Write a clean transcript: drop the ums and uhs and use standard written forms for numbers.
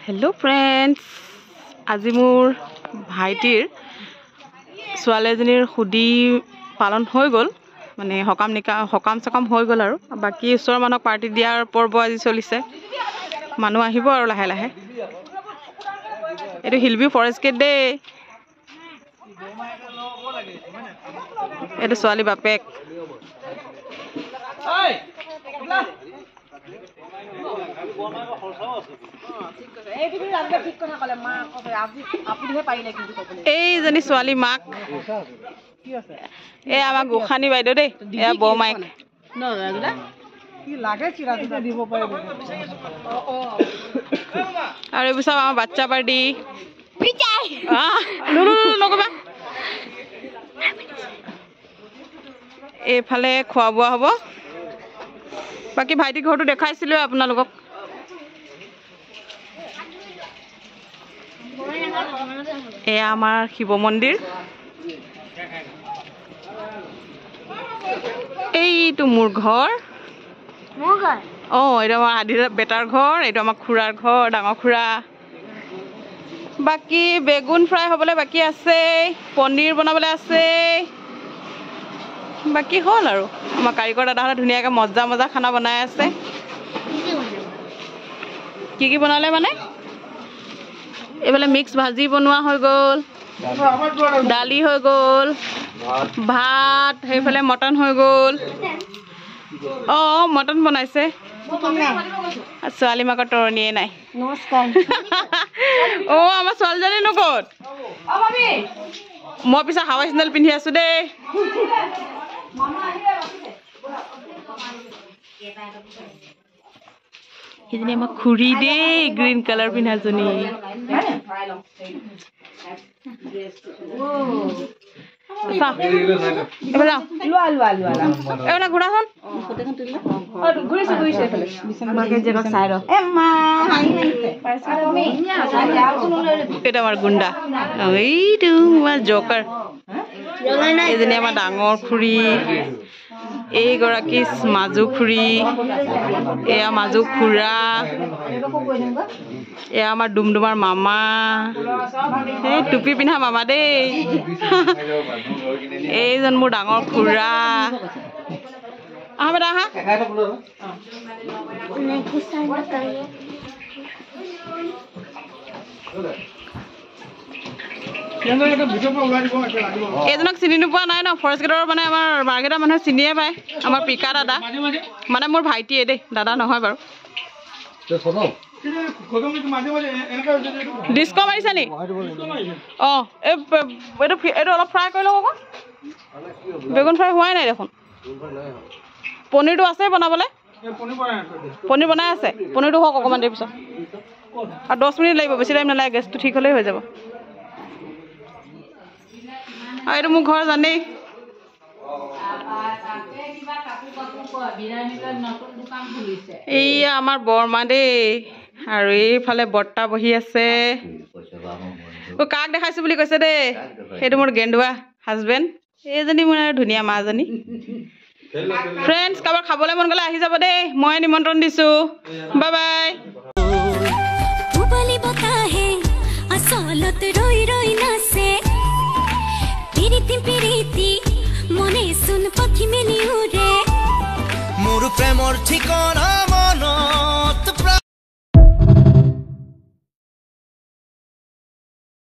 hello friends আজি মোৰ ভাইটিৰ ছোৱালী এজনীৰ খুদি পালন হৈ গল মানে হকাম সকাম হৈ গল আৰু বাকি ওচৰৰ মানুহক পাৰ্টি দিয়াৰ পৰ্ব আজি চলিছে মানুহ আহিব আৰু লাহে লাহে এটো হিলবি ফৰেষ্ট গেট দে এটো ছোৱালী বাপেক এইজনী ছোৱালী মাক এ আমাৰ গোখানী বাইদেউ দেই এ বৌ মাইক আৰু এইবোৰ চব আমাৰ বাচ্চা পাৰ্টি নকবা এইফালে খোৱা বোৱা হ'ব বাকি ভাইটি ঘৰটো দেখাইছিলো আপোনালোকক এয়া আমাৰ শিৱ মন্দিৰ এইটো মোৰ ঘৰ এইটো আমাৰ আদিৰ বেটাৰ ঘৰ এইটো আমাৰ খুৰাৰ ঘৰ ডাঙৰ খুৰা বাকি বেগুন ফ্ৰাই হ'বলৈ বাকি আছে পনীৰ বনাবলৈ আছে বাকি হ'ল আৰু আমাৰ কাৰিকৰ দাদাহঁতে ধুনীয়াকৈ মজা মজা খানা বনাই আছে কি বনালে মানে এইফালে মিক্স ভাজি বনোৱা হৈ গ'ল দালি হৈ গ'ল ভাত সেইফালে মটন হৈ গ'ল মটন বনাইছে ছোৱালী মাকৰ তৰণিয়ে নাই নমস্কাৰ আমাৰ ছোৱালীজনী নকত মই পিছে হাৱাই চেণ্ডেল পিন্ধি আছো দেই সেইজনী আমাৰ খুৰী দেই গ্ৰীণ কালাৰ পিন্ধাজনী এটা আমাৰ গুণ্ডা এইটো জকাৰ এইজনী আমাৰ ডাঙৰ খুৰী এইগৰাকী মাজু খুৰী এয়া মাজু খুৰা এয়া আমাৰ ডুমডুমাৰ মামা এই টুপি পিন্ধা মামা দেই এইজন মোৰ ডাঙৰ খুৰা বেটা আহা এইজনক চিনি নোপোৱা নাই ন ফৰেষ্ট গেটৰ মানে আমাৰ মাৰ্কেটৰ মানুহে চিনিয়ে পায় আমাৰ পিকা দাদা মানে মোৰ ভাইটিয়ে দেই দাদা নহয় বাৰু ডিস্কো মাৰিছা নি এইটো অলপ ফ্ৰাই কৰি লওক আকৌ বেগুন ফ্ৰাই হোৱাই নাই দেখোন পনীৰটো আছে বনাবলৈ পনীৰ বনাই আছে পনীৰটো হওক অকণমান দেৰি পিছত আৰু 10 মিনিট লাগিব বেছি টাইম নালাগে গেছটো ঠিক হ'লেই হৈ যাব এইটো মোৰ ঘৰ জানেই এইয়া আমাৰ বৰমা দেই আৰু এইফালে বৰ্তা বহি আছে কাক দেখাইছো বুলি কৈছে দেই সেইটো মোৰ গেন্দুৱা হাজবেণ্ড এইজনী মোৰ ধুনীয়া মাজনী ফ্ৰেণ্ডছ কাৰোবাৰ খাবলৈ মন গ'লে আহি যাব দেই মই নিমন্ত্ৰণ দিছো বাই বাই মোৰ প্ৰেমৰ ঠিকনা মনত